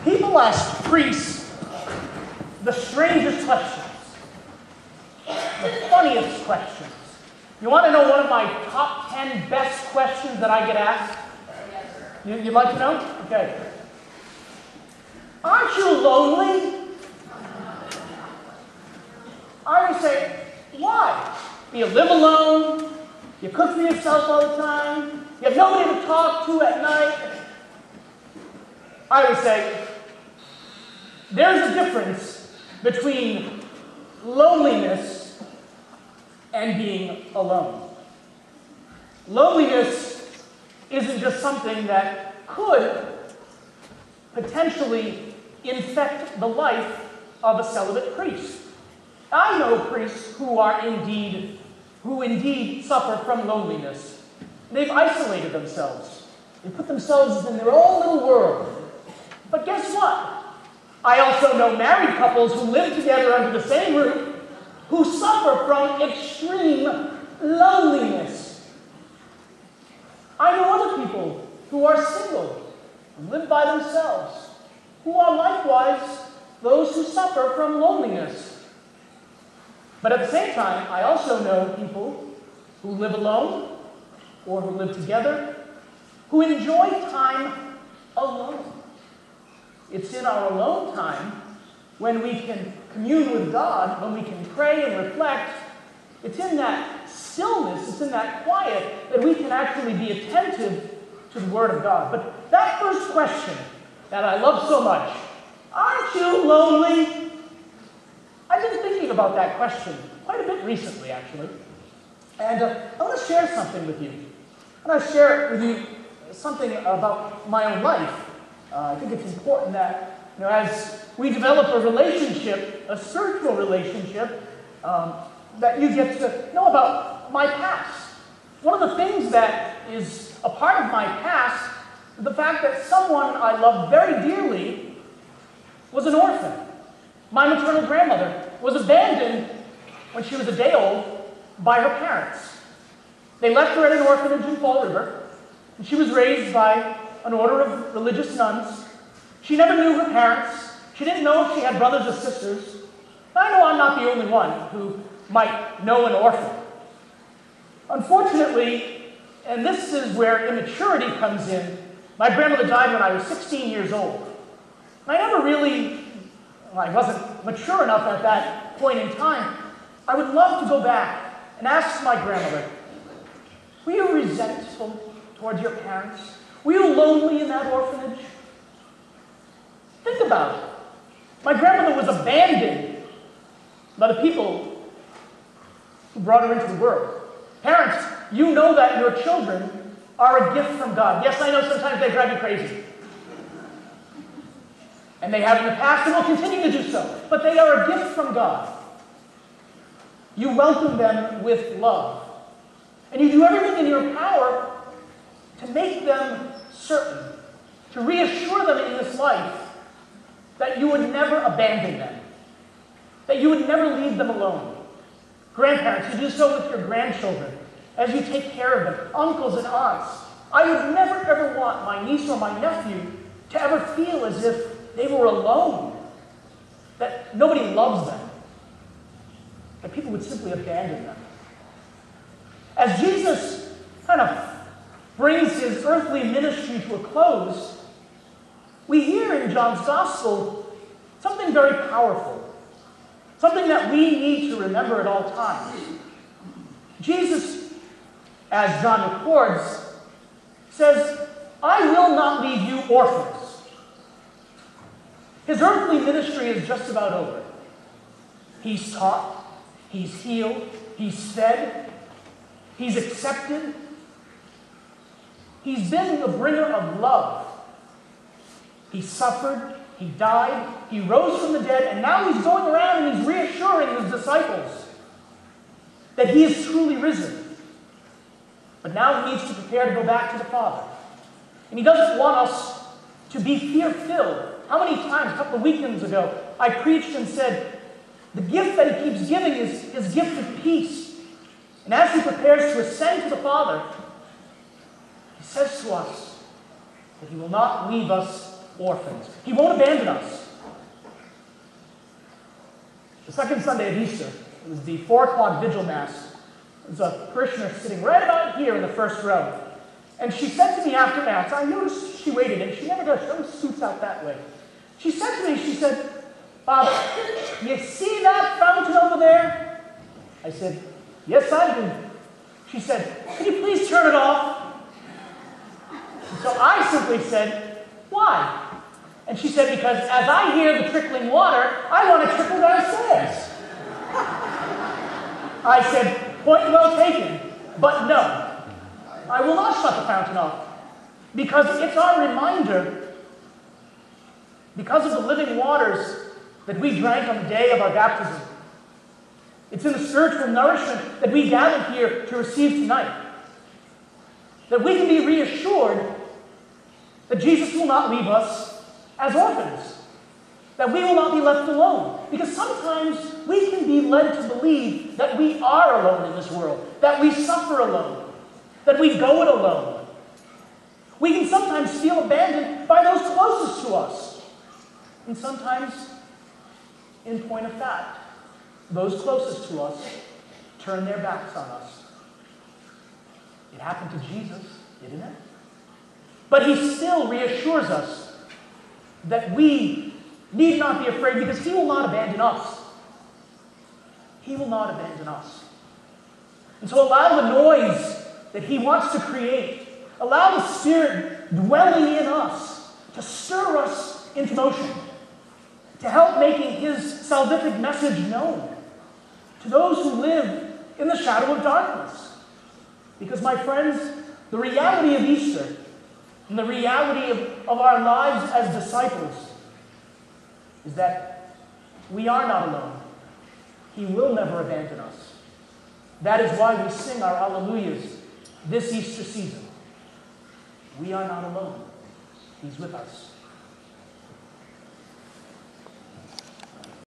People ask priests the strangest questions, the funniest questions. You want to know one of my top 10 best questions that I get asked? You'd like to know? Okay. Aren't you lonely? I would say, why? Do you live alone? You cook for yourself all the time? You have nobody to talk to at night? I would say, there's a difference between loneliness and being alone. Loneliness isn't just something that could potentially infect the life of a celibate priest. I know priests who indeed suffer from loneliness. They've isolated themselves. They put themselves in their own little world. But guess what? I also know married couples who live together under the same roof who suffer from extreme loneliness. I know other people who are single and live by themselves, who are likewise those who suffer from loneliness. But at the same time, I also know people who live alone or who live together who enjoy time alone. It's in our alone time when we can commune with God, when we can pray and reflect. It's in that stillness, it's in that quiet that we can actually be attentive to the Word of God. But that first question that I love so much, aren't you lonely? I've been thinking about that question quite a bit recently, actually. And I want to share something with you. I want to share with you something about my own life. I think it's important that, as we develop a relationship, a spiritual relationship, that you get to know about my past. One of the things that is a part of my past is the fact that someone I loved very dearly was an orphan. My maternal grandmother was abandoned when she was a day old by her parents. They left her at an orphanage in Fall River, and she was raised by an order of religious nuns. She never knew her parents. She didn't know if she had brothers or sisters. I know I'm not the only one who might know an orphan. Unfortunately, and this is where immaturity comes in, my grandmother died when I was 16 years old. And I wasn't mature enough at that point in time. I would love to go back and ask my grandmother, were you resentful towards your parents? Were you lonely in that orphanage? Think about it. My grandmother was abandoned by the people who brought her into the world. Parents, you know that your children are a gift from God. Yes, I know sometimes they drive you crazy. And they have in the past and will continue to do so. But they are a gift from God. You welcome them with love. And you do everything in your power to make them certain, to reassure them in this life that you would never abandon them, that you would never leave them alone. Grandparents, you do so with your grandchildren as you take care of them, uncles and aunts. I would never ever want my niece or my nephew to ever feel as if they were alone, that nobody loves them, that people would simply abandon them. As Jesus kind of brings his earthly ministry to a close, we hear in John's Gospel something very powerful, something that we need to remember at all times. Jesus, as John records, says, "I will not leave you orphans." His earthly ministry is just about over. He's taught, he's healed, he's fed, he's accepted. He's been the bringer of love. He suffered, he died, he rose from the dead, and now he's going around and he's reassuring his disciples that he is truly risen. But now he needs to prepare to go back to the Father. And he doesn't want us to be fear-filled. How many times, a couple of weekends ago, I preached and said, the gift that he keeps giving is his gift of peace. And as he prepares to ascend to the Father, he says to us that he will not leave us orphans. He won't abandon us. The second Sunday of Easter, it was the 4 o'clock vigil mass. There was a parishioner sitting right about here in the first row. And she said to me after mass, I noticed she waited, and she never does, she always scoots out that way. She said to me, she said, Father, you see that fountain over there? I said, yes, I do. She said, can you please turn it off? And so I simply said, why? And she said, because as I hear the trickling water, I want to trickle downstairs. I said, point well taken, but no. I will not shut the fountain off, because it's our reminder, because of the living waters that we drank on the day of our baptism. It's in the spiritual nourishment that we gather here to receive tonight, that we can be reassured that Jesus will not leave us as orphans, that we will not be left alone. Because sometimes we can be led to believe that we are alone in this world, that we suffer alone, that we go it alone. We can sometimes feel abandoned by those closest to us. And sometimes, in point of fact, those closest to us turn their backs on us. It happened to Jesus, didn't it? But he still reassures us that we need not be afraid, because he will not abandon us. He will not abandon us. And so allow the noise that he wants to create, allow the Spirit dwelling in us to stir us into motion, to help making his salvific message known to those who live in the shadow of darkness. Because, my friends, the reality of Easter and the reality of our lives as disciples is that we are not alone. He will never abandon us. That is why we sing our Alleluias this Easter season. We are not alone. He's with us.